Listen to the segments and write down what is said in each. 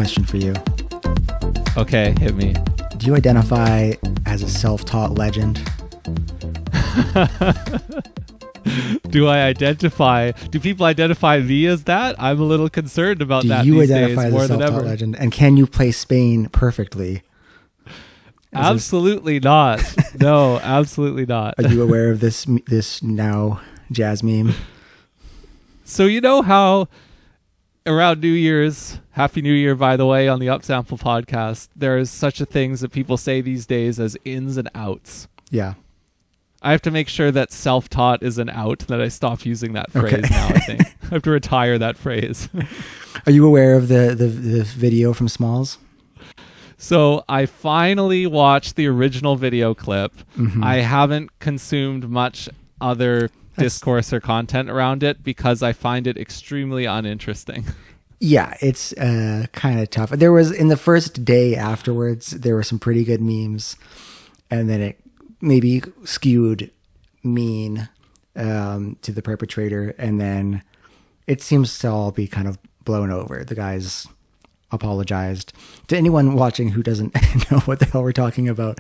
question for you. Okay, hit me. Do you identify as a self-taught legend? Do people identify me as that? I'm a little concerned about that Do you these identify days as more a than self-taught ever. legend? And can you play Spain perfectly? Absolutely not. No, absolutely not. Are you aware of this now jazz meme? So you know how around New Year's, Happy New Year, by the way, on the Upsample podcast, there's such a things that people say these days as ins and outs. Yeah. I have to make sure that self-taught is an out, that I stop using that phrase Okay. now, I think. I have to retire that phrase. Are you aware of the video from Smalls? So I finally watched the original video clip. Mm-hmm. I haven't consumed much other discourse or content around it because I find it extremely uninteresting. Yeah, it's kind of tough. There was, in the first day afterwards, there were some pretty good memes, and then it maybe skewed mean to the perpetrator, and then it seems to all be kind of blown over. The guys apologized. To anyone watching who doesn't know what the hell we're talking about,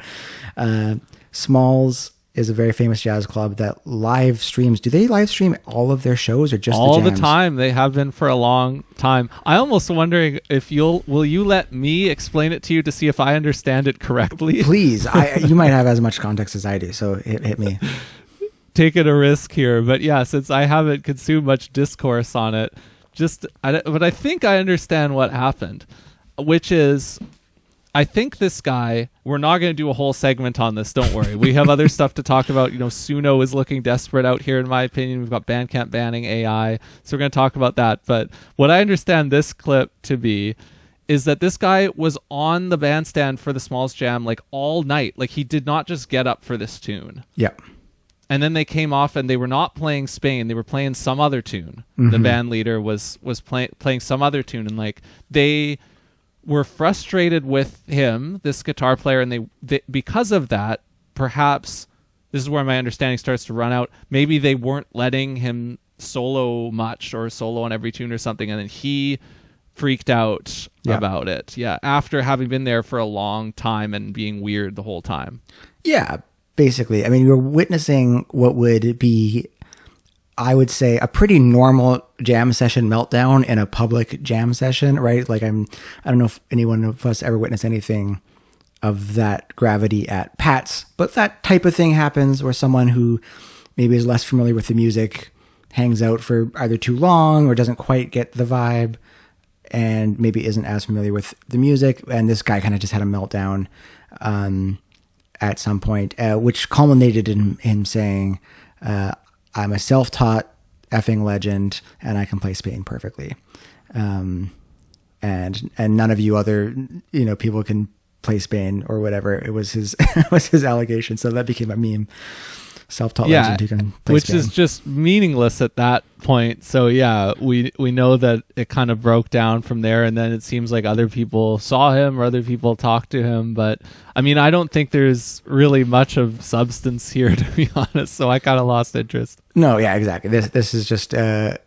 Smalls is a very famous jazz club that live streams. Do they live stream all of their shows or just all the jams? The time? They have been for a long time. I almost wondering if will you let me explain it to you to see if I understand it correctly? Please. You might have as much context as I do, so hit me. Taking a risk here, but yeah, since I haven't consumed much discourse on it, but I think I understand what happened, which is, I think this guy, we're not going to do a whole segment on this, don't worry. We have other stuff to talk about. Suno is looking desperate out here, in my opinion. We've got Bandcamp banning AI, so we're going to talk about that. But what I understand this clip to be is that this guy was on the bandstand for the Smalls Jam like all night. Like, he did not just get up for this tune. Yeah. And then they came off and they were not playing Spain. They were playing some other tune. Mm-hmm. The band leader was playing some other tune. And like, they were frustrated with him, this guitar player. And they because of that, perhaps this is where my understanding starts to run out. Maybe they weren't letting him solo much or solo on every tune or something. And then he freaked out about it. Yeah. After having been there for a long time and being weird the whole time. Yeah. Basically, I mean, you're witnessing what would be, I would say, a pretty normal jam session meltdown in a public jam session, right? Like, I don't know if anyone of us ever witnessed anything of that gravity at Pat's, but that type of thing happens where someone who maybe is less familiar with the music hangs out for either too long or doesn't quite get the vibe and maybe isn't as familiar with the music. And this guy kind of just had a meltdown at some point, which culminated in him saying, I'm a self-taught effing legend and I can play Spain perfectly. And none of you other, people can play Spain or whatever. It was his, allegation. So that became a meme. Self-taught legend who can play which Spain. Is just meaningless at that point. So yeah, we know that it kind of broke down from there, and then it seems like other people saw him or other people talked to him. But I mean, I don't think there's really much of substance here, to be honest. So I kind of lost interest. No, yeah, exactly. This is just the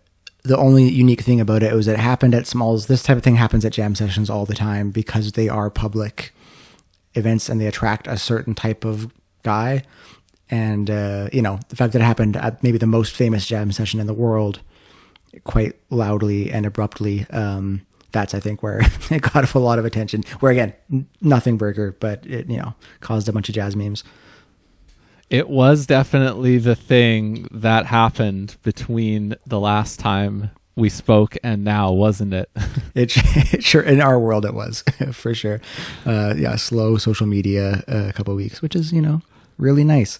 only unique thing about it was that it happened at Smalls. This type of thing happens at jam sessions all the time because they are public events and they attract a certain type of guy. And, the fact that it happened at maybe the most famous jam session in the world quite loudly and abruptly, that's, I think, where it got a lot of attention. Where, again, nothing burger, but it, caused a bunch of jazz memes. It was definitely the thing that happened between the last time we spoke and now, wasn't it? It sure, in our world it was, for sure. Slow social media a couple of weeks, which is, really nice.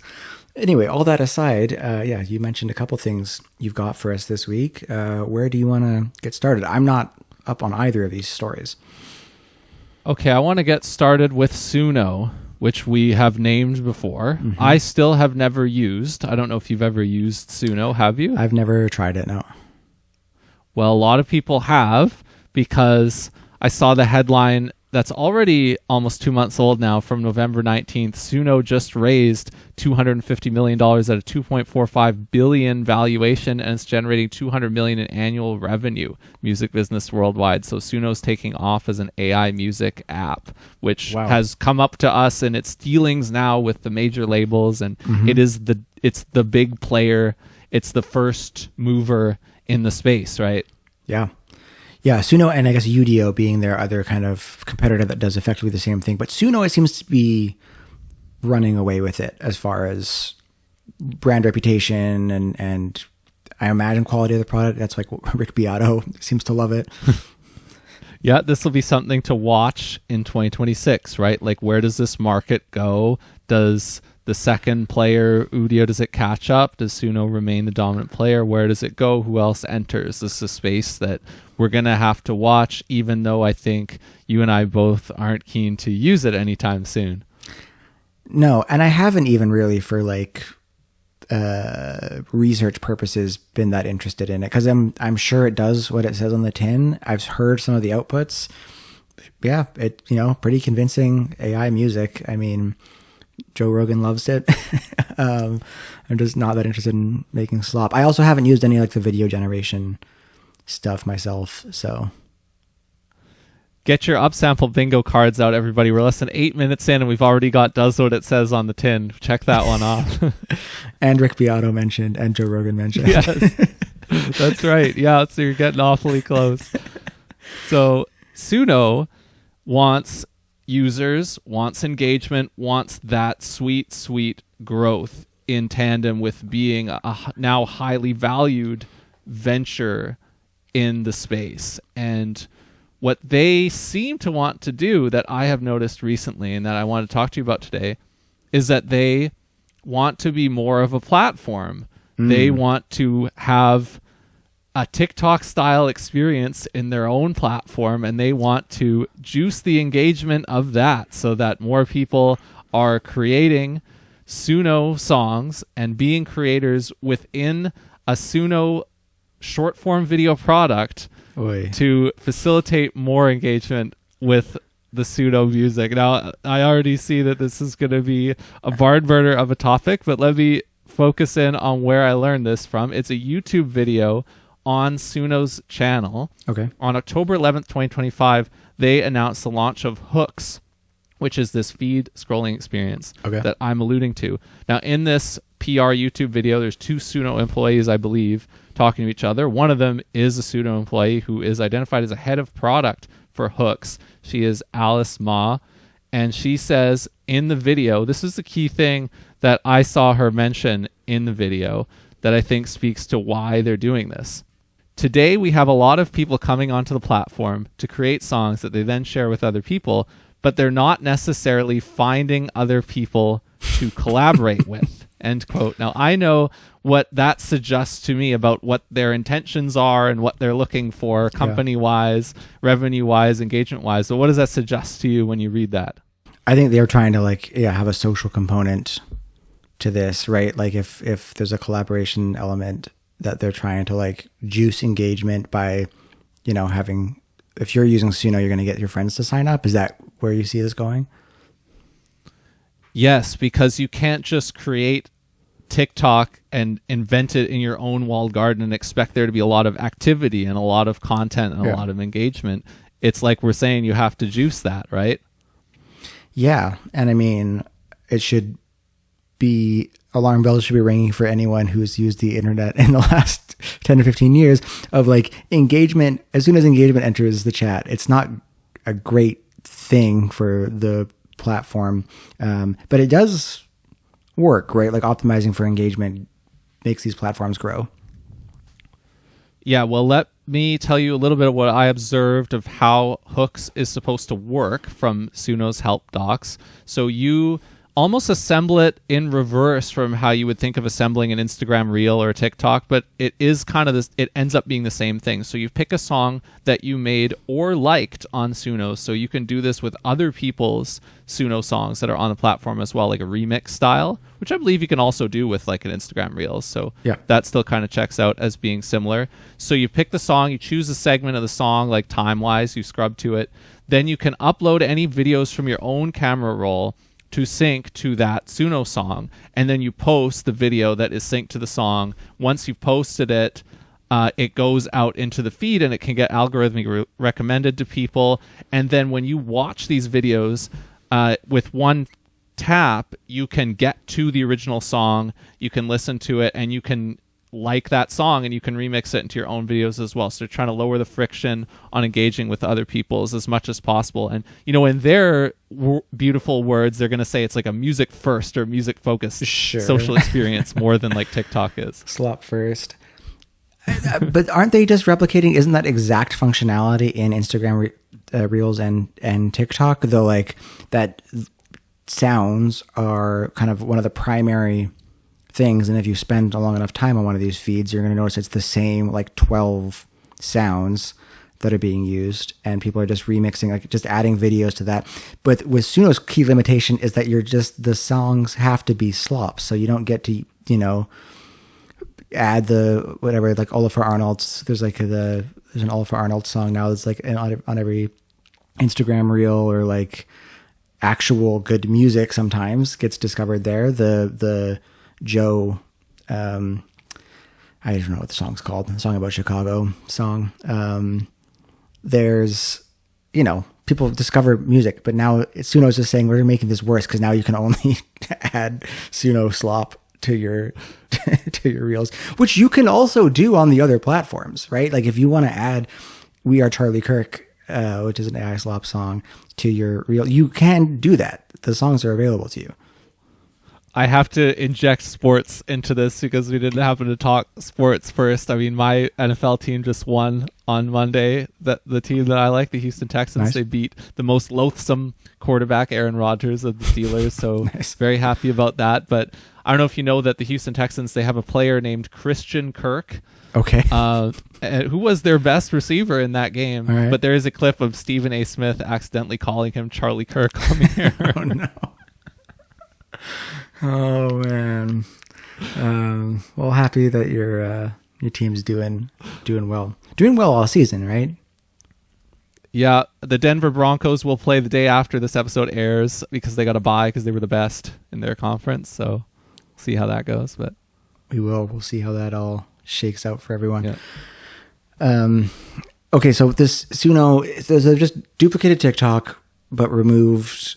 Anyway, all that aside, you mentioned a couple things you've got for us this week. Where do you want to get started? I'm not up on either of these stories. Okay, I want to get started with Suno, which we have named before. Mm-hmm. I still have never used. I don't know if you've ever used Suno. Have you? I've never tried it, no. Well, a lot of people have, because I saw the headline that's already almost 2 months old now, from November 19th. Suno just raised $250 million at a $2.45 billion valuation, and it's generating $200 million in annual revenue, music business worldwide. So Suno's taking off as an AI music app, which has come up to us in its dealings now with the major labels, and it's the big player. It's the first mover in the space, right? Yeah. Yeah, Suno and I guess Udio being their other kind of competitor that does effectively the same thing. But Suno, it seems to be running away with it as far as brand reputation and I imagine quality of the product. That's like Rick Beato seems to love it. Yeah, this will be something to watch in 2026, right? Like, where does this market go? Does the second player, Udio, does it catch up? Does Suno remain the dominant player? Where does it go? Who else enters? This is a space that we're going to have to watch, even though I think you and I both aren't keen to use it anytime soon. No, and I haven't even really for like research purposes been that interested in it, because I'm sure it does what it says on the tin. I've heard some of the outputs. Yeah, it pretty convincing AI music. I mean, Joe Rogan loves it. I'm just not that interested in making slop. I also haven't used any like the video generation stuff myself, so get your Upsample bingo cards out, everybody. We're less than 8 minutes in and we've already got does what it says on the tin. Check that one off. And Rick Beato mentioned and Joe Rogan mentioned. Yes, that's right. Yeah, so you're getting awfully close. So Suno wants users, wants engagement, wants that sweet growth in tandem with being a now highly valued venture in the space. And what they seem to want to do, that I have noticed recently and that I want to talk to you about today, is that they want to be more of a platform. They want to have a TikTok style experience in their own platform, and they want to juice the engagement of that so that more people are creating Suno songs and being creators within a Suno short form video product to facilitate more engagement with the Suno music. Now, I already see that this is going to be a barn burner of a topic, but let me focus in on where I learned this from. It's a YouTube video on Suno's channel. Okay. On October 11th, 2025, they announced the launch of Hooks, which is this feed scrolling experience that I'm alluding to. Now, in this PR YouTube video, there's two Suno employees, I believe, talking to each other. One of them is a Suno employee who is identified as a head of product for Hooks. She is Alice Ma, and she says in the video, this is the key thing that I saw her mention in the video that I think speaks to why they're doing this. Today, we have a lot of people coming onto the platform to create songs that they then share with other people, but they're not necessarily finding other people to collaborate with, end quote. Now, I know what that suggests to me about what their intentions are and what they're looking for company-wise, revenue-wise, engagement-wise. So what does that suggest to you when you read that? I think they're trying to have a social component to this, right? Like if there's a collaboration element that they're trying to juice engagement by, having, if you're using Suno, you're going to get your friends to sign up. Is that where you see this going? Yes, because you can't just create TikTok and invent it in your own walled garden and expect there to be a lot of activity and a lot of content and a lot of engagement. It's like we're saying, you have to juice that, right? Yeah. And I mean, it should be, alarm bells should be ringing for anyone who's used the internet in the last 10 to 15 years of engagement. As soon as engagement enters the chat, it's not a great thing for the platform. But it does work, right? Optimizing for engagement makes these platforms grow. Yeah, well, let me tell you a little bit of what I observed of how Hooks is supposed to work from Suno's help docs. So you almost assemble it in reverse from how you would think of assembling an Instagram reel or a TikTok, but it is kind of this, it ends up being the same thing. So you pick a song that you made or liked on Suno. So you can do this with other people's Suno songs that are on the platform as well, like a remix style, which I believe you can also do with like an Instagram reel. So yeah, that still kind of checks out as being similar. So you pick the song, you choose a segment of the song, like time-wise, you scrub to it. Then you can upload any videos from your own camera roll to sync to that Suno song, and then you post the video that is synced to the song. Once you've posted it, it goes out into the feed and it can get algorithmically recommended to people. And then when you watch these videos with one tap, you can get to the original song, you can listen to it, and you can like that song, and you can remix it into your own videos as well. So they're trying to lower the friction on engaging with other people's as much as possible. And, you know, in their beautiful words, they're going to say it's like a music first or music focused social experience more than like TikTok is. Slop first. But aren't they just replicating? Isn't that exact functionality in Instagram Reels and TikTok? Though, like, that sounds are kind of one of the primary things, and if you spend a long enough time on one of these feeds, you're going to notice it's the same like 12 sounds that are being used, and people are just remixing, like just adding videos to that. But with Suno's key limitation is that the songs have to be slops, so you don't get to, you know, add the whatever, like Olafur Arnald's. There's an Olafur Arnold song now that's like on every Instagram reel, or like actual good music sometimes gets discovered there. The Joe, I don't know what the song's called, the song about Chicago song. There's, you know, people discover music, but now Suno's just saying we're making this worse because now you can only add Suno slop to your to your reels, which you can also do on the other platforms, right? Like if you want to add We Are Charlie Kirk, which is an AI slop song, to your reel, you can do that. The songs are available to you. I have to inject sports into this because we didn't happen to talk sports first. I mean, my NFL team just won on Monday. The team that I like, the Houston Texans, nice. They beat the most loathsome quarterback, Aaron Rodgers, of the Steelers. So nice. Very happy about that. But I don't know if you know that the Houston Texans, they have a player named Christian Kirk. Okay. Who was their best receiver in that game. Right. But there is a clip of Stephen A. Smith accidentally calling him Charlie Kirk on the air. Oh, no. Oh man. Well, happy that your team's doing well. Doing well all season, right? Yeah, the Denver Broncos will play the day after this episode airs because they got a bye because they were the best in their conference. So, see how that goes. But we'll see how that all shakes out for everyone. Yeah. Okay, so this Suno, they've just duplicated TikTok but removed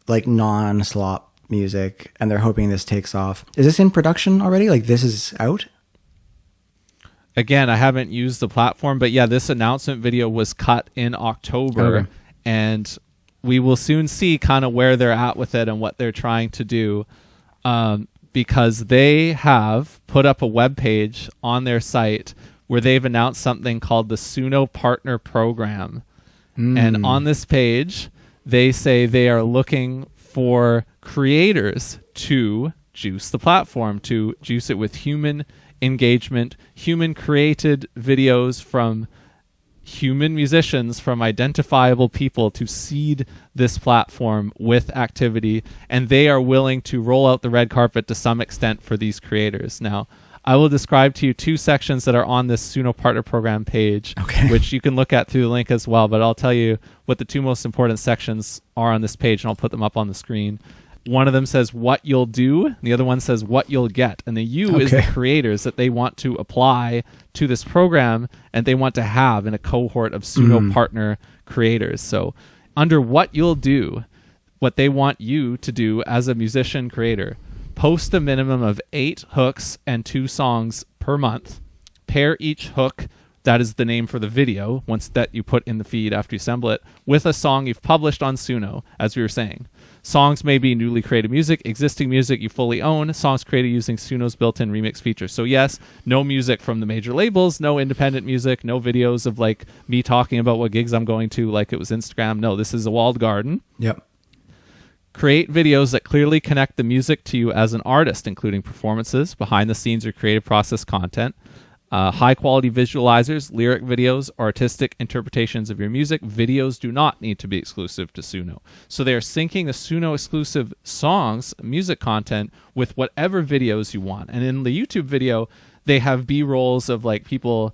like non-slop music, and they're hoping this takes off. Is this in production already? Like this is out? Again, I haven't used the platform, but yeah, this announcement video was cut in October. Okay. And we will soon see kind of where they're at with it and what they're trying to do, because they have put up a web page on their site where they've announced something called the Suno Partner Program. And on this page, they say they are looking for creators to juice the platform, to juice it with human engagement, human created videos from human musicians, from identifiable people, to seed this platform with activity. And they are willing to roll out the red carpet to some extent for these creators. Now, I will describe to you two sections that are on this Suno Partner Program page, okay, which you can look at through the link as well. But I'll tell you what the two most important sections are on this page, and I'll put them up on the screen. One of them says what you'll do, and the other one says what you'll get. And the you is the creators that they want to apply to this program and they want to have in a cohort of Suno partner creators. So under what you'll do, what they want you to do as a musician creator: post a minimum of 8 hooks and 2 songs per month. Pair each hook, that is the name for the video, once that you put in the feed after you assemble it, with a song you've published on Suno, as we were saying. Songs may be newly created music, existing music you fully own, songs created using Suno's built-in remix feature. So yes, no music from the major labels, no independent music, no videos of like me talking about what gigs I'm going to like it was Instagram. No, this is a walled garden. Yep. Create videos that clearly connect the music to you as an artist, including performances, behind the scenes or creative process content, high quality visualizers, lyric videos, or artistic interpretations of your music. Videos do not need to be exclusive to Suno. So they are syncing the Suno exclusive songs, music content, with whatever videos you want. And in the YouTube video, they have B-rolls of like people,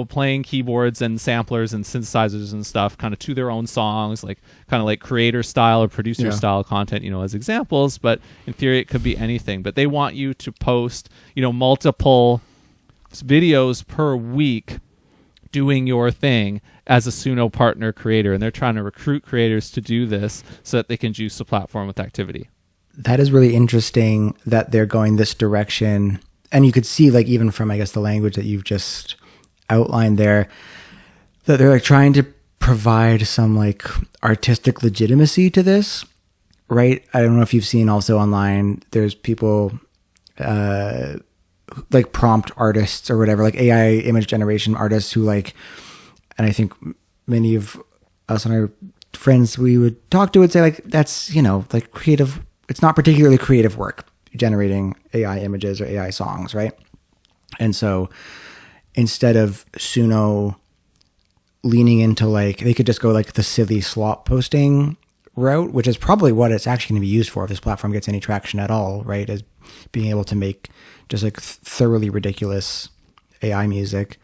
playing keyboards and samplers and synthesizers and stuff kind of to their own songs, like kind of like creator style or producer style content, as examples. But in theory, it could be anything. But they want you to post, multiple videos per week doing your thing as a Suno partner creator. And they're trying to recruit creators to do this so that they can juice the platform with activity. That is really interesting that they're going this direction. And you could see, like, even from, I guess, the language that you've just outlined there, that they're like trying to provide some like artistic legitimacy to this, right? I don't know if you've seen also online, there's people like prompt artists or whatever, like AI image generation artists who like, and I think many of us and our friends we would talk to would say like, that's, like creative, it's not particularly creative work generating AI images or AI songs, right? And so instead of Suno leaning into like, they could just go like the silly slop posting route, which is probably what it's actually going to be used for if this platform gets any traction at all, right? As being able to make just like thoroughly ridiculous AI music.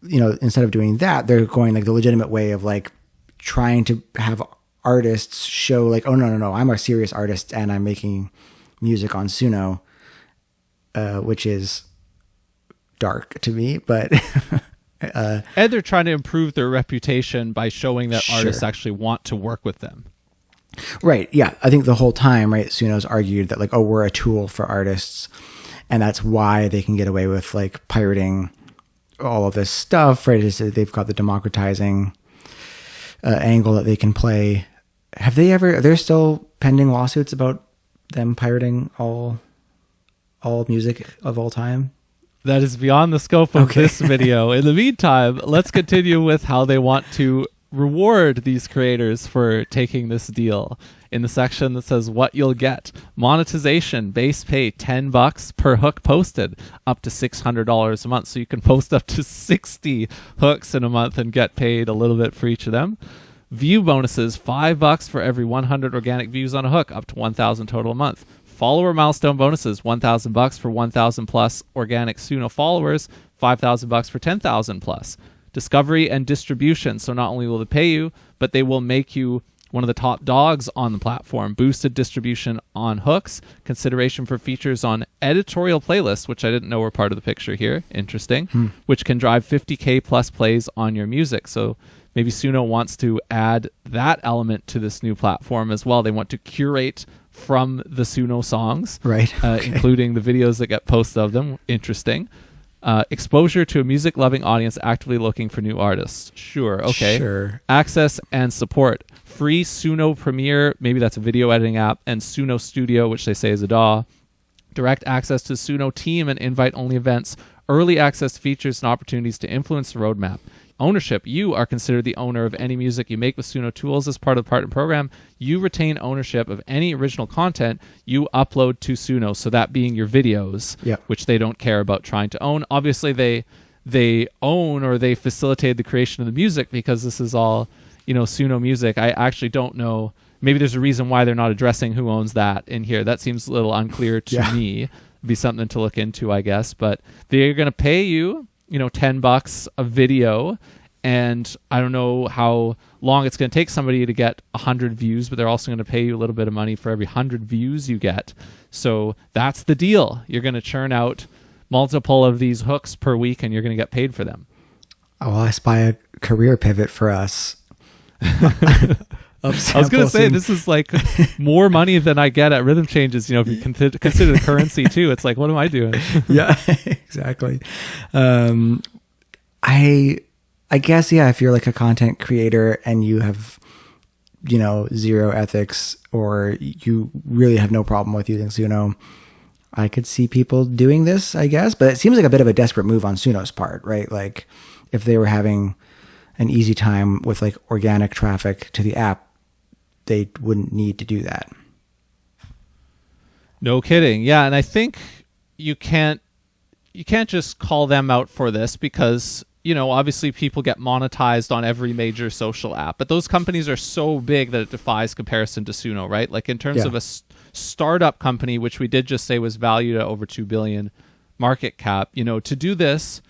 Instead of doing that, they're going like the legitimate way of like trying to have artists show like, oh, no, I'm a serious artist and I'm making music on Suno, which is dark to me, but and they're trying to improve their reputation by showing that artists actually want to work with them. Right. Yeah. I think the whole time, right, Suno's argued that like, oh, we're a tool for artists, and that's why they can get away with like pirating all of this stuff, right? They've got the democratizing angle that they can play. Are there still pending lawsuits about them pirating all music of all time? That is beyond the scope of this video. In the meantime, let's continue with how they want to reward these creators for taking this deal. In the section that says what you'll get, monetization, base pay $10 per hook posted, up to $600 a month. So you can post up to 60 hooks in a month and get paid a little bit for each of them. View bonuses, $5 for every 100 organic views on a hook, up to 1,000 total a month. Follower milestone bonuses, $1,000 for 1,000 plus organic Suno followers, $5,000 for 10,000 plus. Discovery and distribution. So not only will they pay you, but they will make you one of the top dogs on the platform. Boosted distribution on hooks, consideration for features on editorial playlists, which I didn't know were part of the picture here. Interesting. Which can drive 50K plus plays on your music. So maybe Suno wants to add that element to this new platform as well. They want to curate from the Suno songs, right? Including the videos that get posted of them. Interesting. Exposure to a music-loving audience actively looking for new artists. Sure. Access and support. Free Suno Premiere, maybe that's a video editing app, and Suno Studio, which they say is a DAW. Direct access to Suno team and invite-only events. Early access to features and opportunities to influence the roadmap. Ownership. You are considered the owner of any music you make with Suno tools as part of the partner program. You retain ownership of any original content you upload to Suno, so that being your videos, which they don't care about trying to own. Obviously, they own or they facilitate the creation of the music because this is all, Suno music. I actually don't know. Maybe there's a reason why they're not addressing who owns that in here. That seems a little unclear to me. It'd be something to look into, I guess. But they're going to pay you, $10 a video, and I don't know how long it's going to take somebody to get 100 views, but they're also going to pay you a little bit of money for every 100 views you get. So that's the deal. You're going to churn out multiple of these hooks per week, and you're going to get paid for them. Oh, well, I spy a career pivot for us. I was going to say, this is like more money than I get at rhythm changes. If you consider the currency too, it's like, what am I doing? Yeah, exactly. I guess, if you're like a content creator and you have, zero ethics, or you really have no problem with using Suno, I could see people doing this, I guess. But it seems like a bit of a desperate move on Suno's part, right? Like if they were having an easy time with like organic traffic to the app, they wouldn't need to do that. No kidding. Yeah, and I think you can't just call them out for this because, obviously people get monetized on every major social app, but those companies are so big that it defies comparison to Suno, right? Like in terms of a startup company, which we did just say was valued at over 2 billion market cap, to do this,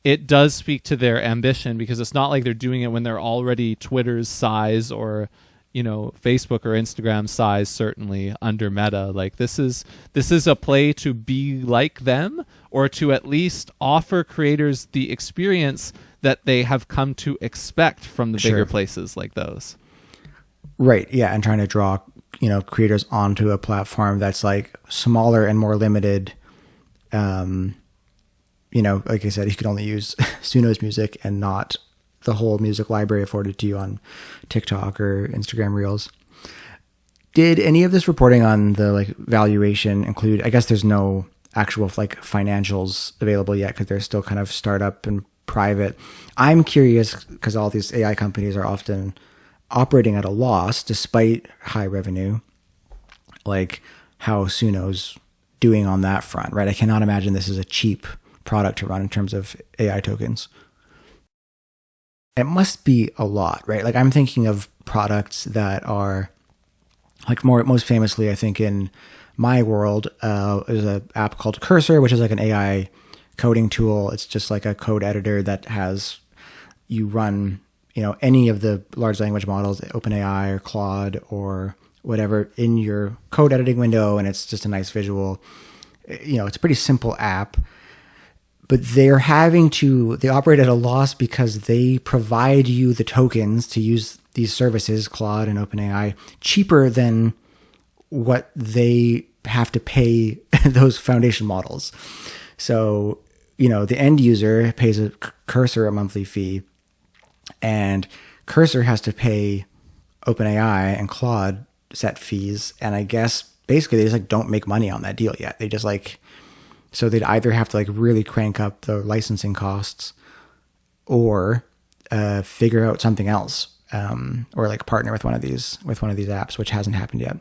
it does speak to their ambition, because it's not like they're doing it when they're already Twitter's size or Facebook or Instagram size, certainly under Meta. Like this is a play to be like them, or to at least offer creators the experience that they have come to expect from the bigger places like those. Right. Yeah. And trying to draw, creators onto a platform that's like smaller and more limited. Like I said, you could only use Suno's music and not the whole music library afforded to you on TikTok or Instagram Reels. Did any of this reporting on the valuation include, I guess there's no actual financials available yet because they're still kind of startup and private. I'm curious because all these AI companies are often operating at a loss despite high revenue, like how Suno's doing on that front, right? I cannot imagine this is a cheap product to run in terms of AI tokens. It must be a lot, right? Like I'm thinking of products that are most famously, I think in my world, is an app called Cursor, which is like an AI coding tool. It's just like a code editor that has you run, any of the large language models, OpenAI or Claude or whatever in your code editing window. And it's just a nice visual, it's a pretty simple app. But they operate at a loss because they provide you the tokens to use these services, Claude and OpenAI, cheaper than what they have to pay those foundation models. So, the end user pays a Cursor a monthly fee, and Cursor has to pay OpenAI and Claude set fees. And I guess basically they just don't make money on that deal yet. They just so they'd either have to really crank up the licensing costs or figure out something else, or partner with one of these apps, which hasn't happened yet.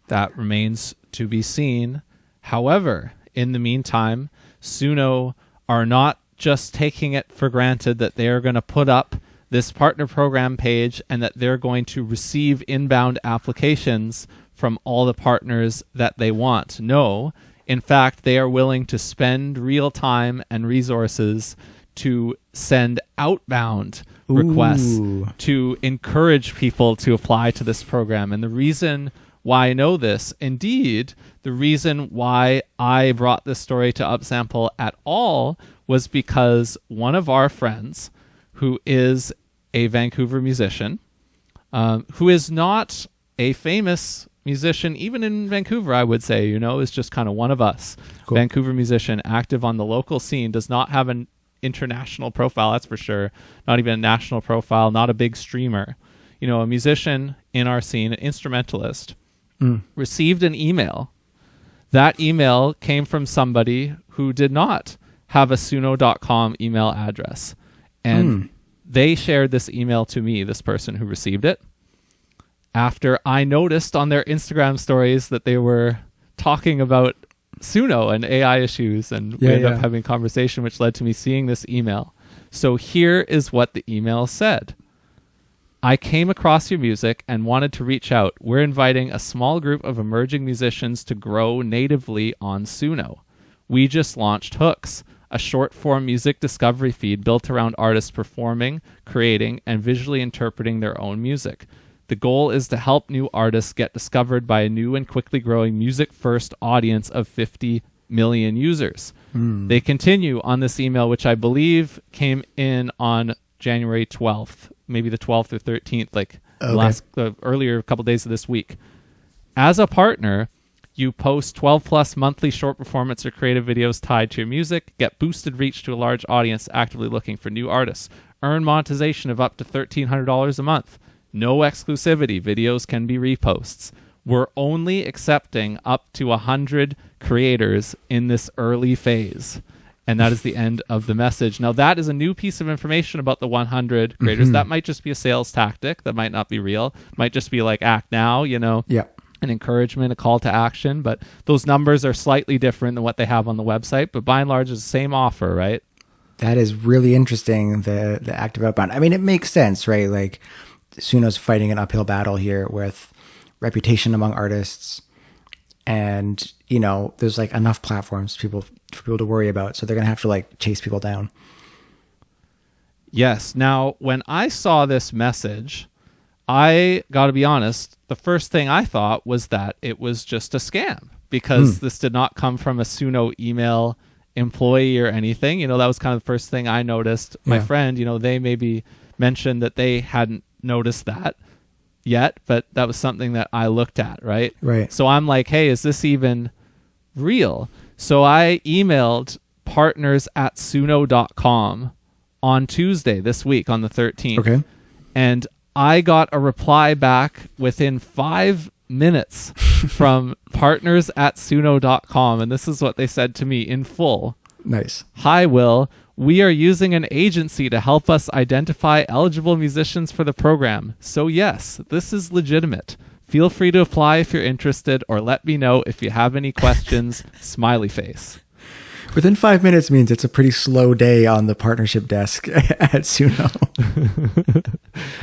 That remains to be seen. However, in the meantime, Suno are not just taking it for granted that they are going to put up this partner program page and that they're going to receive inbound applications from all the partners that they want. No. In fact, they are willing to spend real time and resources to send outbound requests to encourage people to apply to this program. And the reason why I know this, indeed, the reason why I brought this story to Upsample at all was because one of our friends, who is a Vancouver musician, who is not a famous musician, even in Vancouver, I would say, is just kind of one of us. Cool. Vancouver musician, active on the local scene, does not have an international profile, that's for sure. Not even a national profile, not a big streamer. A musician in our scene, an instrumentalist, received an email. That email came from somebody who did not have a Suno.com email address. And they shared this email to me, this person who received it, after I noticed on their Instagram stories that they were talking about Suno and AI issues, and we ended up having a conversation, which led to me seeing this email. So here is what the email said. I came across your music and wanted to reach out. We're inviting a small group of emerging musicians to grow natively on Suno. We just launched Hooks, a short-form music discovery feed built around artists performing, creating, and visually interpreting their own music. The goal is to help new artists get discovered by a new and quickly growing music-first audience of 50 million users. They continue on this email, which I believe came in on January 12th, maybe the 12th or 13th, earlier couple days of this week. As a partner, you post 12-plus monthly short performance or creative videos tied to your music, get boosted reach to a large audience actively looking for new artists, earn monetization of up to $1,300 a month. No exclusivity. Videos can be reposts. We're only accepting up to 100 creators in this early phase. And that is the end of the message. Now, that is a new piece of information about the 100 creators. That might just be a sales tactic. That might not be real. Might just be like act now, Yeah. an encouragement, a call to action. But those numbers are slightly different than what they have on the website. But by and large, it's the same offer, right? That is really interesting, the active outbound. I mean, it makes sense, right? Like, Suno's fighting an uphill battle here with reputation among artists. And, there's like enough platforms for people to worry about. So they're going to have to like chase people down. Yes. Now, when I saw this message, I got to be honest, the first thing I thought was that it was just a scam because this did not come from a Suno email employee or anything. That was kind of the first thing I noticed. My friend, they maybe mentioned that they hadn't noticed that yet, but that was something that I looked at, right? Right. So I'm like, hey, is this even real? So I emailed partners@suno.com on Tuesday this week, on the 13th. Okay. And I got a reply back within 5 minutes from partners@suno.com. And this is what they said to me in full. Nice. Hi, Will. We are using an agency to help us identify eligible musicians for the program. So yes, this is legitimate. Feel free to apply if you're interested, or let me know if you have any questions. Smiley face. Within 5 minutes means it's a pretty slow day on the partnership desk at Suno.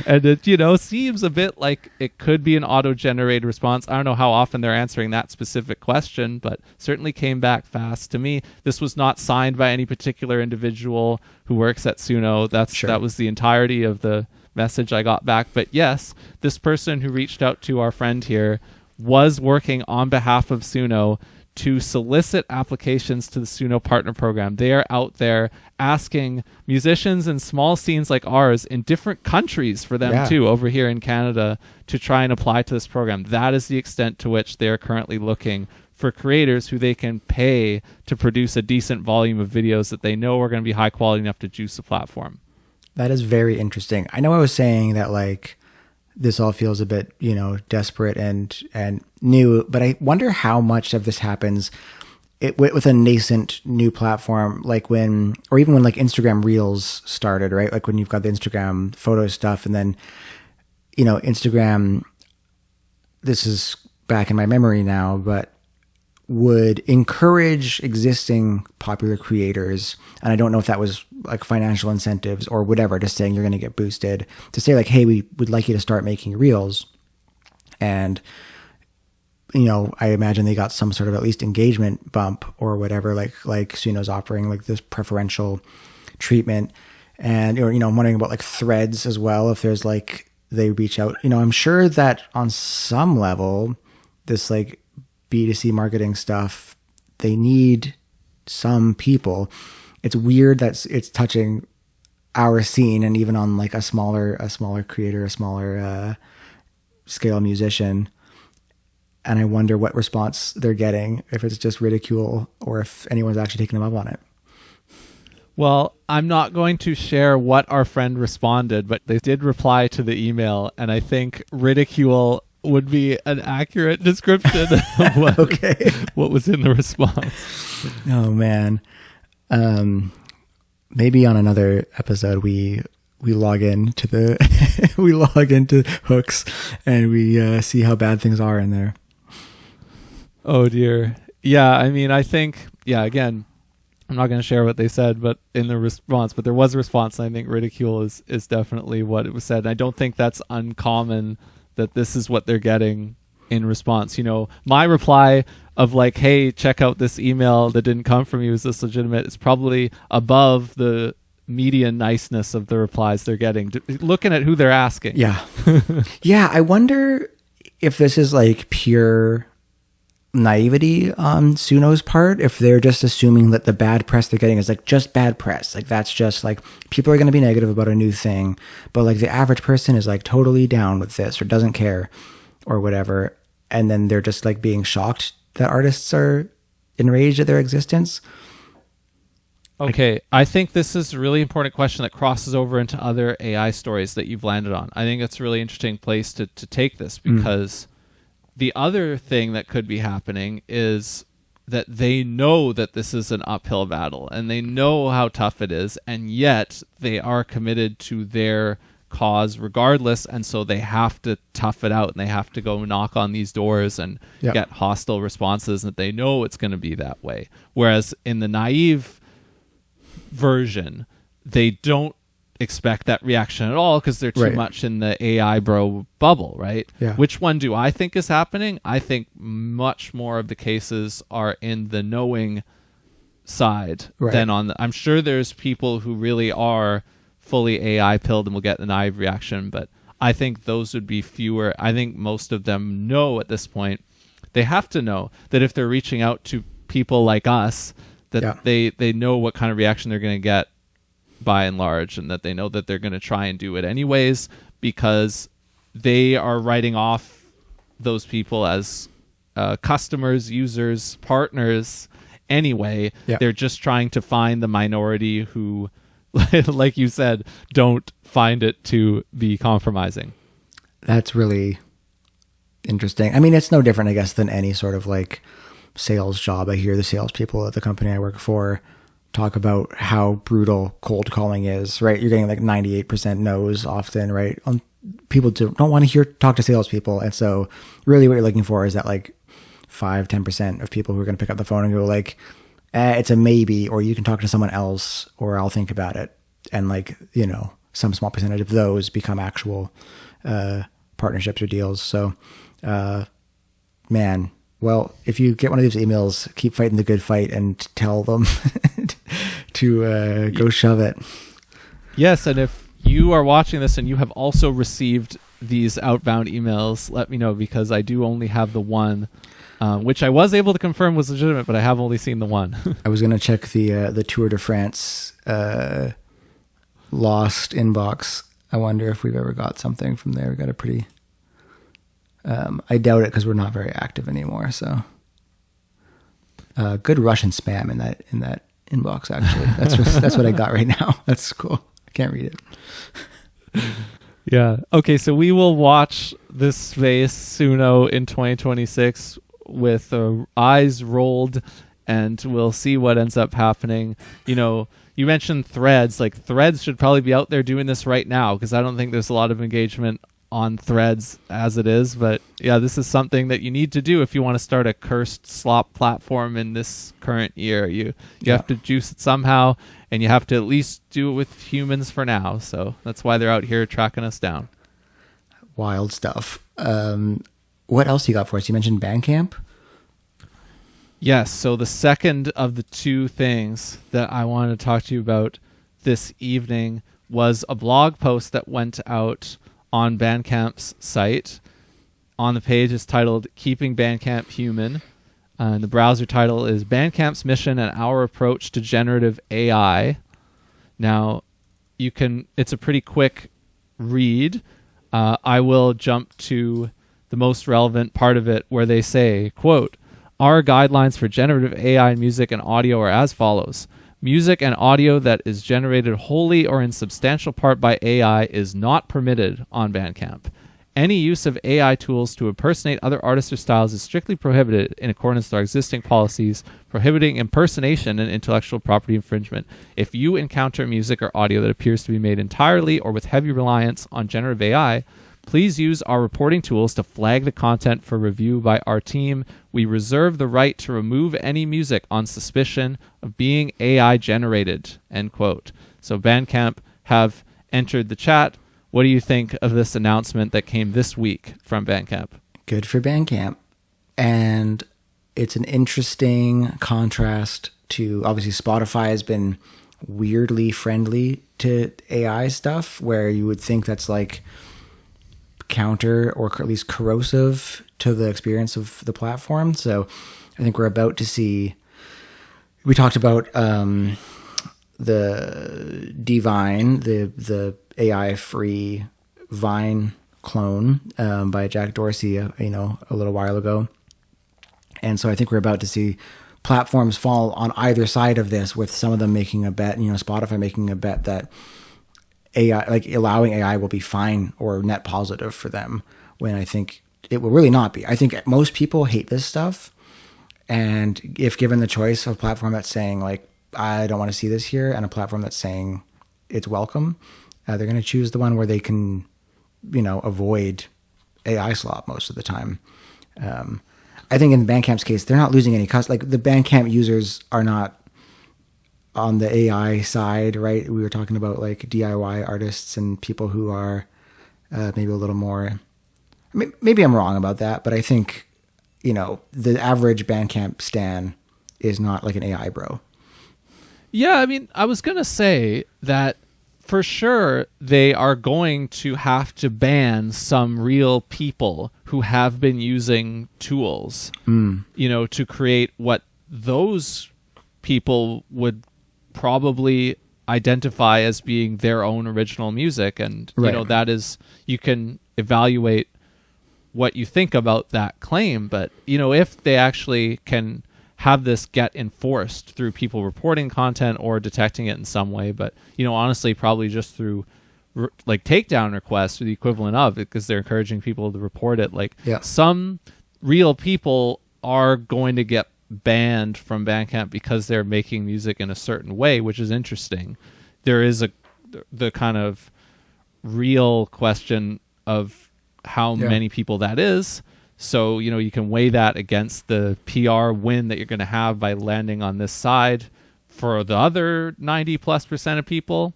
And it, seems a bit like it could be an auto-generated response. I don't know how often they're answering that specific question, but certainly came back fast. To me, this was not signed by any particular individual who works at Suno. That was the entirety of the message I got back. But yes, this person who reached out to our friend here was working on behalf of Suno to solicit applications to the Suno Partner Program. They are out there asking musicians in small scenes like ours in different countries for them too, over here in Canada, to try and apply to this program. That is the extent to which they're currently looking for creators who they can pay to produce a decent volume of videos that they know are going to be high quality enough to juice the platform. That is very interesting. I know I was saying that like this all feels a bit, desperate and new, but I wonder how much of this happens with a nascent new platform, like even when like Instagram Reels started, right? Like when you've got the Instagram photo stuff, and then, Instagram, this is back in my memory now, but would encourage existing popular creators, and I don't know if that was like financial incentives or whatever, just saying you're going to get boosted, to say like, hey, we would like you to start making reels. And I imagine they got some sort of at least engagement bump or whatever, like Suno's offering like this preferential treatment. And I'm wondering about like Threads as well, if there's like they reach out. I'm sure that on some level this like B2C marketing stuff, they need some people. It's weird that it's touching our scene, and even on like a smaller creator, a smaller scale musician. And I wonder what response they're getting, if it's just ridicule or if anyone's actually taking them up on it. Well, I'm not going to share what our friend responded, but they did reply to the email, and I think ridicule would be an accurate description of what was in the response. Oh man. Maybe on another episode we log into we log into Hooks and we see how bad things are in there. Oh dear. Yeah, I mean, I think, again, I'm not going to share what they said, but in the response, but there was a response, and I think ridicule is definitely what it was said. And I don't think that's uncommon that this is what they're getting in response. My reply of like, hey, check out this email that didn't come from you, is this legitimate? It's probably above the median niceness of the replies they're getting, looking at who they're asking. Yeah. Yeah, I wonder if this is like pure naivety on Suno's part, if they're just assuming that the bad press they're getting is like just bad press. Like that's just like people are going to be negative about a new thing, but like the average person is like totally down with this or doesn't care or whatever. And then they're just like being shocked that artists are enraged at their existence. Okay, I think this is a really important question that crosses over into other AI stories that you've landed on. I think it's a really interesting place to take this, because the other thing that could be happening is that they know that this is an uphill battle and they know how tough it is, and yet they are committed to their cause regardless, and so they have to tough it out and they have to go knock on these doors and get hostile responses, and they know it's going to be that way. Whereas in the naive version, they don't expect that reaction at all because they're too much in the AI bro bubble, right? Which one do I think is happening? I think much more of the cases are in the knowing side than on the, I'm sure there's people who really are fully AI pilled and will get the naive reaction, but I think those would be fewer. I think most of them know at this point, they have to know that if they're reaching out to people like us, that they know what kind of reaction they're going to get by and large, and that they know that they're going to try and do it anyways because they are writing off those people as customers, users, partners anyway. They're just trying to find the minority who, like you said, don't find it to be compromising. That's really interesting. I mean, it's no different, I guess, than any sort of like sales job. I hear the salespeople at the company I work for talk about how brutal cold calling is, right? You're getting like 98% no's often, right? People don't want to talk to salespeople. And so really what you're looking for is that like 5-10% of people who are going to pick up the phone and go like, it's a maybe, or you can talk to someone else, or I'll think about it. And like, you know, some small percentage of those become actual partnerships or deals. So, man, well, if you get one of these emails, keep fighting the good fight and tell them to go shove it. Yes, and if you are watching this and you have also received these outbound emails, let me know, because I do only have the one, which I was able to confirm was legitimate, but I have only seen the one. I was going to check the Tour de France lost inbox. I wonder if we've ever got something from there. We got a pretty... I doubt it because we're not very active anymore. So, good Russian spam in that inbox. Actually, that's what I got right now. That's cool. I can't read it. Yeah. Okay. So we will watch this space Suno in 2026 with eyes rolled, and we'll see what ends up happening. You know, you mentioned Threads. Like Threads should probably be out there doing this right now because I don't think there's a lot of engagement on Threads as it is, but yeah, this is something that you need to do if you want to start a cursed slop platform in this current year. You have to juice it somehow, and you have to at least do it with humans for now. So that's why they're out here tracking us down. Wild stuff. What else you got for us? You mentioned Bandcamp. Yes. So the second of the two things that I wanted to talk to you about this evening was a blog post that went out on Bandcamp's site. On the page is titled Keeping Bandcamp Human. And the browser title is Bandcamp's Mission and Our Approach to Generative AI. Now, it's a pretty quick read. I will jump to the most relevant part of it where they say, quote, our guidelines for generative AI in music and audio are as follows. Music and audio that is generated wholly or in substantial part by AI is not permitted on Bandcamp. Any use of AI tools to impersonate other artists or styles is strictly prohibited in accordance with our existing policies, prohibiting impersonation and intellectual property infringement. If you encounter music or audio that appears to be made entirely or with heavy reliance on generative AI, please use our reporting tools to flag the content for review by our team. We reserve the right to remove any music on suspicion of being AI generated, end quote. So Bandcamp have entered the chat. What do you think of this announcement that came this week from Bandcamp? Good for Bandcamp. And it's an interesting contrast to, obviously Spotify has been weirdly friendly to AI stuff, where you would think that's like counter or at least corrosive to the experience of the platform. So I think we're about to see, we talked about the Divine, the AI free Vine clone by Jack Dorsey, a little while ago. And so I think we're about to see platforms fall on either side of this, with some of them making a bet, Spotify making a bet that AI, like allowing AI, will be fine or net positive for them, when I think it will really not be. I think most people hate this stuff, And if given the choice of a platform that's saying like, I don't want to see this here, and a platform that's saying it's welcome, they're going to choose the one where they can, avoid AI slop most of the time. I think in Bandcamp's case, they're not losing any cost. Like the Bandcamp users are not on the AI side, right? We were talking about like DIY artists and people who are maybe a little more, maybe I'm wrong about that, but I think, the average Bandcamp stan is not like an AI bro. Yeah, I mean, I was going to say that for sure they are going to have to ban some real people who have been using tools, to create what those people would probably identify as being their own original music. And, that is, you can evaluate what you think about that claim. But, if they actually can have this get enforced through people reporting content or detecting it in some way, but honestly probably just through like takedown requests or the equivalent of it, because they're encouraging people to report it. Some real people are going to get banned from Bandcamp because they're making music in a certain way, which is interesting. There is the kind of real question of how many people that is. So, you can weigh that against the PR win that you're going to have by landing on this side for the other 90+% of people.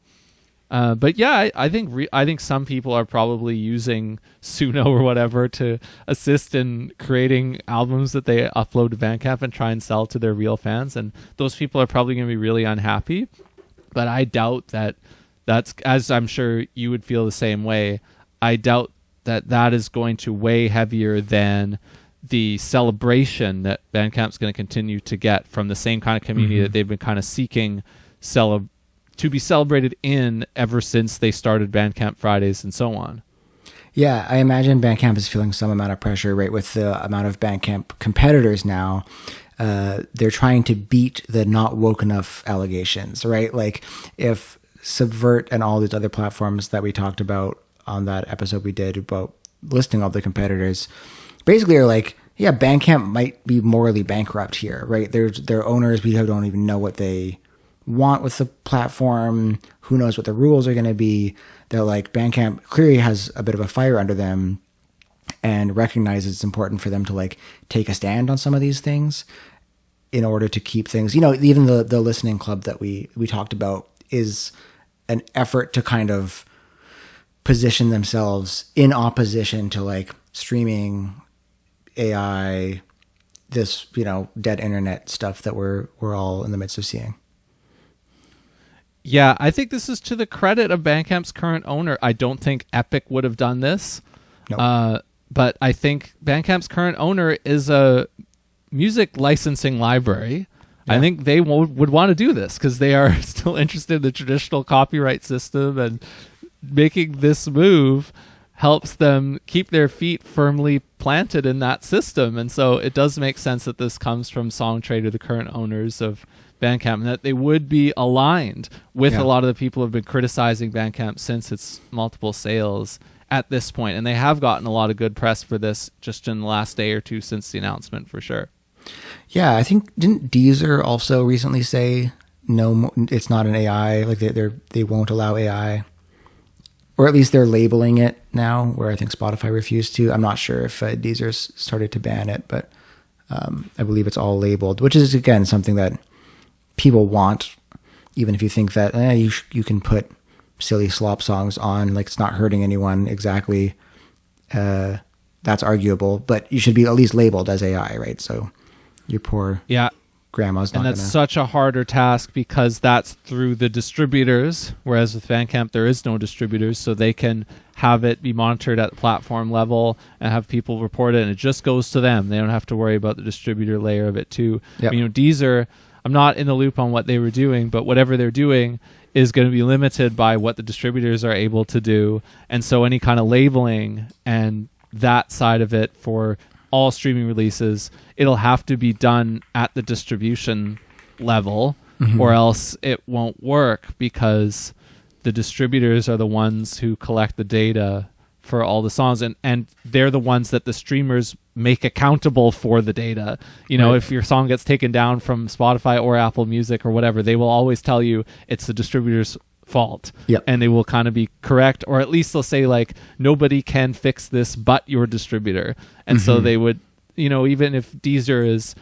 But yeah, I think some people are probably using Suno or whatever to assist in creating albums that they upload to Bandcamp and try and sell to their real fans. And those people are probably going to be really unhappy. But I doubt that's, as I'm sure you would feel the same way, I doubt that is going to weigh heavier than the celebration that Bandcamp's going to continue to get from the same kind of community that they've been kind of seeking to be celebrated in ever since they started Bandcamp Fridays and so on. Yeah, I imagine Bandcamp is feeling some amount of pressure, right, with the amount of Bandcamp competitors now. They're trying to beat the not woke enough allegations, right? Like if Subvert and all these other platforms that we talked about on that episode we did about listing all the competitors basically are like, yeah, Bandcamp might be morally bankrupt here, right? Their owners, we don't even know what they want with the platform. Who knows what the rules are going to be? They're like, Bandcamp clearly has a bit of a fire under them and recognizes it's important for them to like take a stand on some of these things in order to keep things, even the listening club that we talked about is an effort to kind of position themselves in opposition to like streaming, AI, this, dead internet stuff that we're all in the midst of seeing. Yeah, I think this is to the credit of Bandcamp's current owner. I don't think Epic would have done this. Nope. But I think Bandcamp's current owner is a music licensing library. Yeah. I think they would want to do this because they are still interested in the traditional copyright system, and making this move helps them keep their feet firmly planted in that system. And so it does make sense that this comes from Songtrade, the current owners of Bandcamp, and that they would be aligned with a lot of the people who have been criticizing Bandcamp since its multiple sales at this point. And they have gotten a lot of good press for this just in the last day or two since the announcement, for sure. Yeah, I think, didn't Deezer also recently say, no, it's not an AI, like they won't allow AI? Or at least they're labeling it now, where I think Spotify refused to. I'm not sure if Deezer's started to ban it, but I believe it's all labeled, which is, again, something that people want, even if you think that you can put silly slop songs on, like it's not hurting anyone exactly. That's arguable, but you should be at least labeled as AI, right? So your poor grandma's not. And that's such a harder task because that's through the distributors, whereas with Bandcamp there is no distributors, so they can have it be monitored at the platform level and have people report it, and it just goes to them. They don't have to worry about the distributor layer of it too. Yep. Deezer, I'm not in the loop on what they were doing, but whatever they're doing is going to be limited by what the distributors are able to do. And so any kind of labeling and that side of it for all streaming releases, it'll have to be done at the distribution level, or else it won't work, because the distributors are the ones who collect the data for all the songs, and they're the ones that the streamers make accountable for the data. If your song gets taken down from Spotify or Apple Music or whatever, they will always tell you it's the distributor's fault. Yep. And they will kind of be correct, or at least they'll say like, nobody can fix this but your distributor. And so they would, even if Deezer is,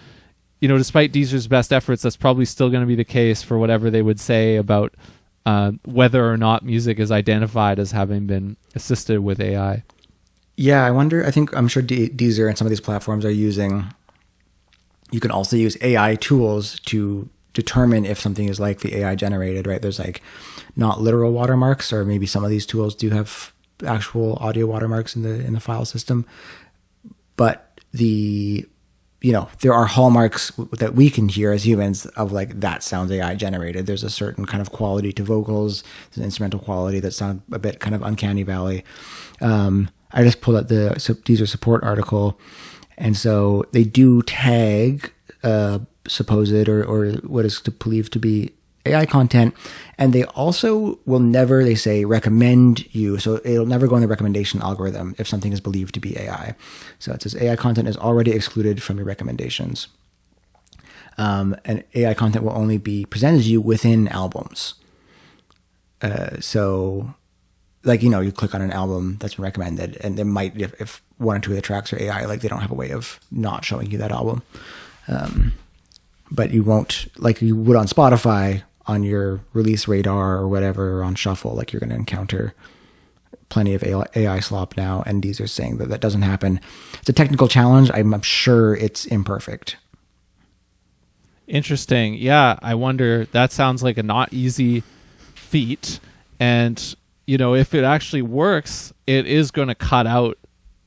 despite Deezer's best efforts, that's probably still going to be the case for whatever they would say about whether or not music is identified as having been assisted with AI. Yeah, I'm sure Deezer and some of these platforms are using, you can also use AI tools to determine if something is likely AI generated, right? There's like not literal watermarks, or maybe some of these tools do have actual audio watermarks in the file system. But there are hallmarks that we can hear as humans of like, that sounds AI generated. There's a certain kind of quality to vocals, there's an instrumental quality that sound a bit kind of uncanny valley. I just pulled up the Deezer support article, and so they do tag supposed or what is believed to be AI content, and they also will never, they say, recommend you. So it'll never go in the recommendation algorithm if something is believed to be AI. So it says AI content is already excluded from your recommendations. And AI content will only be presented to you within albums. So like, you click on an album that's been recommended, and they might, if one or two of the tracks are AI, like they don't have a way of not showing you that album. But you won't, like you would on Spotify, on your release radar or whatever, or on shuffle, like you're going to encounter plenty of AI slop now, and these are saying that doesn't happen. It's a technical challenge. I'm sure it's imperfect. Interesting. Yeah, I wonder, that sounds like a not easy feat. And, if it actually works, it is going to cut out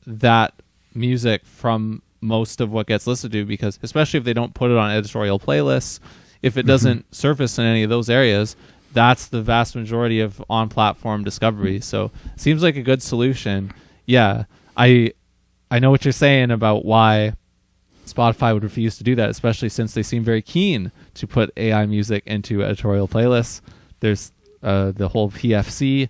that music from most of what gets listened to, because especially if they don't put it on editorial playlists, if it doesn't surface in any of those areas, that's the vast majority of on-platform discovery. So it seems like a good solution. Yeah, I know what you're saying about why Spotify would refuse to do that, especially since they seem very keen to put AI music into editorial playlists. There's the whole PFC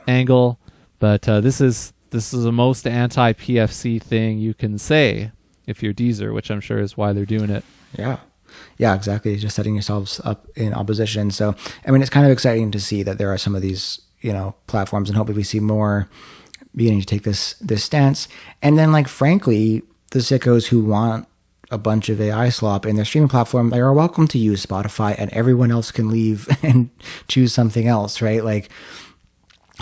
angle, but this is the most anti-PFC thing you can say if you're Deezer, which I'm sure is why they're doing it. Yeah, exactly. Just setting yourselves up in opposition. So, I mean, it's kind of exciting to see that there are some of these, platforms, and hopefully we see more beginning to take this stance. And then, like, frankly, the sickos who want a bunch of AI slop in their streaming platform, they are welcome to use Spotify, and everyone else can leave and choose something else, right? Like,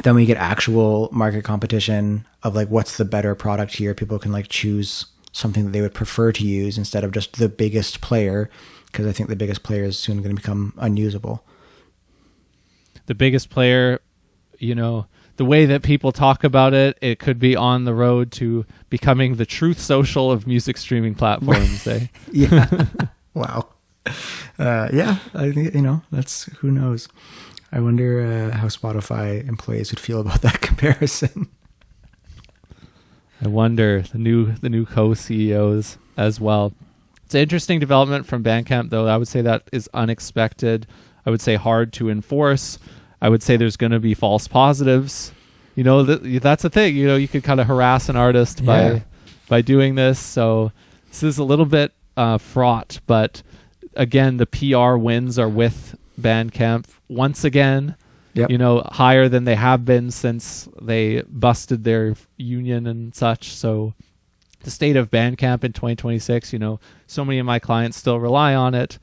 then we get actual market competition of like, what's the better product here? People can like choose something that they would prefer to use instead of just the biggest player, because I think the biggest player is soon going to become unusable. The biggest player, the way that people talk about it, it could be on the road to becoming the Truth Social of music streaming platforms. Yeah. Wow. Yeah, I think, that's, who knows. I wonder how Spotify employees would feel about that comparison. I wonder, the new co-CEOs as well. It's an interesting development from Bandcamp, though. I would say that is unexpected. I would say hard to enforce. I would say there's going to be false positives. That's a thing. You could kind of harass an artist by doing this. So this is a little bit fraught. But again, the PR wins are with Bandcamp once again. Yep. Higher than they have been since they busted their union and such. So the state of Bandcamp in 2026, so many of my clients still rely on it.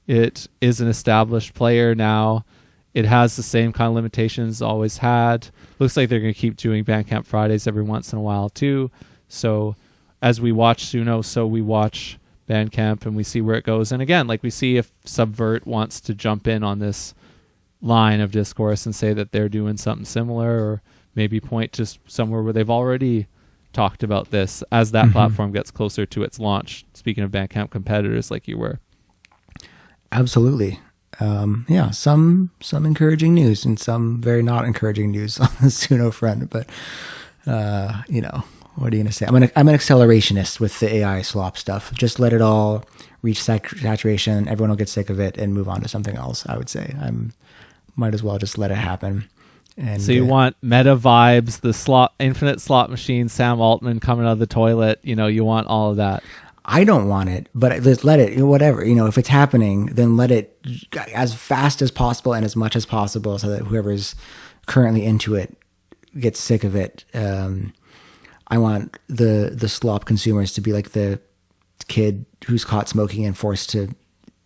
It is an established player now. It has the same kind of limitations always had. Looks like they're going to keep doing Bandcamp Fridays every once in a while too. So as we watch Suno, so we watch Bandcamp, and we see where it goes. And again, like we see if Subvert wants to jump in on this line of discourse and say that they're doing something similar, or maybe point to somewhere where they've already talked about this as that platform gets closer to its launch. Speaking of Bandcamp competitors, like you were. Absolutely. Some encouraging news and some very not encouraging news on the Suno front, but what are you going to say? I'm an accelerationist with the AI slop stuff. Just let it all reach saturation. Everyone will get sick of it and move on to something else. I would say might as well just let it happen. And so you want meta vibes, the infinite slot machine, Sam Altman coming out of the toilet. You want all of that. I don't want it, but let's let it, whatever. If it's happening, then let it as fast as possible and as much as possible so that whoever's currently into it gets sick of it. I want the slop consumers to be like the kid who's caught smoking and forced to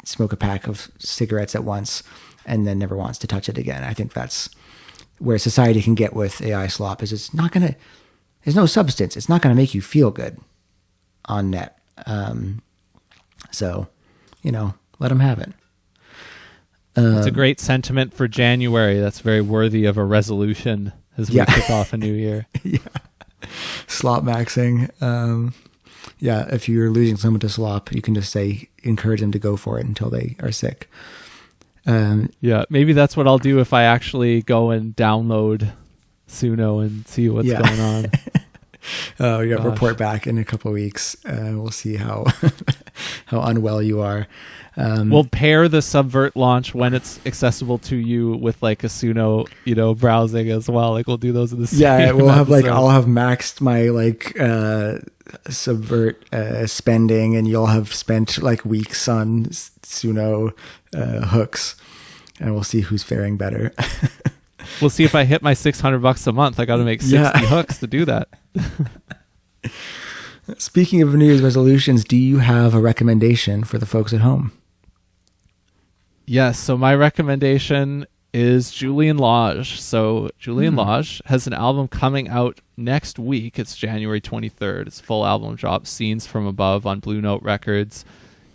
smoke a pack of cigarettes at once and then never wants to touch it again. I think that's where society can get with AI slop, is there's no substance. It's not going to make you feel good on net. So, let them have it. It's a great sentiment for January. That's very worthy of a resolution as we kick off a new year. Yeah. Slop maxing. If you're losing someone to slop, you can just encourage them to go for it until they are sick. Maybe that's what I'll do if I actually go and download Suno and see what's going on. Report back in a couple of weeks. We'll see how unwell you are. We'll pair the Subvert launch when it's accessible to you with like a Suno, browsing as well. Like we'll do those in the same. Yeah, we'll have I'll have maxed my Subvert spending, and you'll have spent weeks on Suno hooks, and we'll see who's faring better. We'll see if I hit my $600 a month. I got to make 60 hooks to do that. Speaking of New Year's resolutions, do you have a recommendation for the folks at home? Yes. So my recommendation is Julian Lage. So Julian Lage has an album coming out next week. It's January 23rd. It's a full album drop, Scenes from Above on Blue Note Records.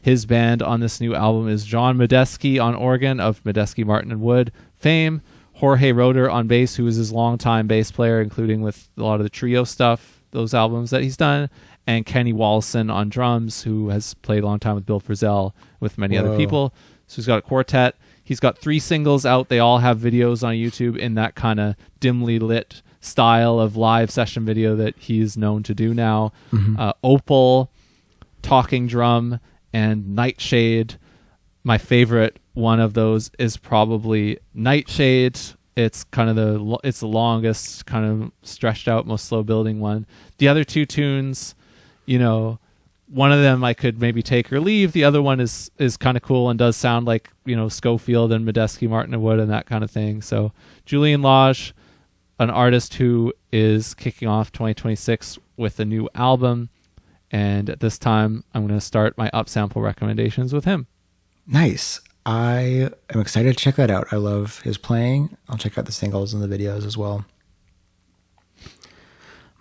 His band on this new album is John Medeski on organ of Medeski, Martin and Wood fame. Jorge Roeder on bass, who is his longtime bass player, including with a lot of the trio stuff, those albums that he's done. And Kenny Wollesen on drums, who has played a long time with Bill Frisell, with many other people. So he's got a quartet. He's got 3 singles out. They all have videos on YouTube in that kind of dimly lit style of live session video that he's known to do now. Opal, Talking Drum, and Nightshade. My favorite one of those is probably Nightshade. It's kind of the longest, kind of stretched out, most slow building one. The other 2 tunes, one of them I could maybe take or leave. The other one is kind of cool and does sound like, Schofield and Medeski, Martin and Wood and that kind of thing. So Julian Lage, an artist who is kicking off 2026 with a new album. And at this time, I'm going to start my Upsample recommendations with him. Nice. I am excited to check that out. I love his playing. I'll check out the singles and the videos as well.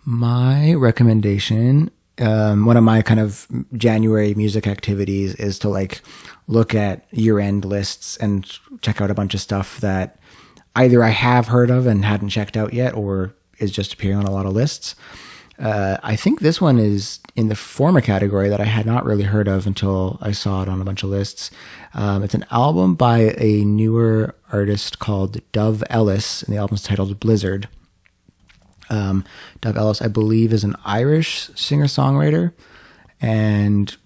My recommendation, one of my kind of January music activities is to look at year-end lists and check out a bunch of stuff that either I have heard of and hadn't checked out yet, or is just appearing on a lot of lists. I think this one is in the former category that I had not really heard of until I saw it on a bunch of lists. It's an album by a newer artist called Dove Ellis, and the album's titled Blizzard. Dove Ellis, I believe, is an Irish singer-songwriter, and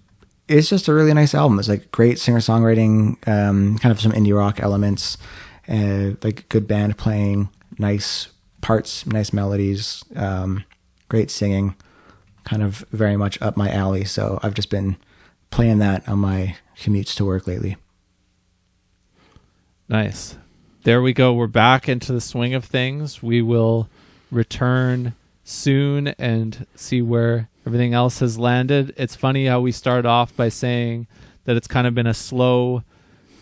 it's just a really nice album. It's great singer-songwriting, kind of some indie rock elements, good band playing, nice parts, nice melodies, great singing, kind of very much up my alley. So I've just been playing that on my commutes to work lately. Nice. There we go. We're back into the swing of things. We will return soon and see where everything else has landed. It's funny how we start off by saying that it's kind of been a slow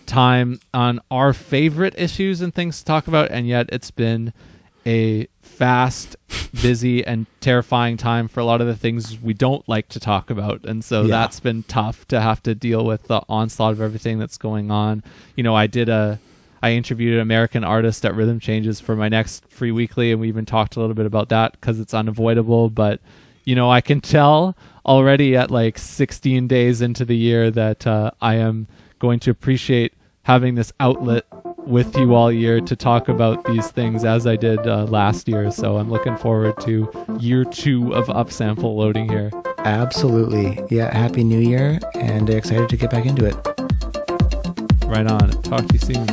time on our favorite issues and things to talk about, and yet it's been a fast, busy, and terrifying time for a lot of the things we don't like to talk about. And so that's been tough to have to deal with the onslaught of everything that's going on. I interviewed an American artist at Rhythm Changes for my next Free Weekly, and we even talked a little bit about that because it's unavoidable. But, I can tell already at 16 days into the year that I am going to appreciate having this outlet with you all year to talk about these things as I did last year. So I'm looking forward to year 2 of Upsample loading here. Absolutely. Yeah. Happy New Year, and excited to get back into it. Right on. Talk to you soon.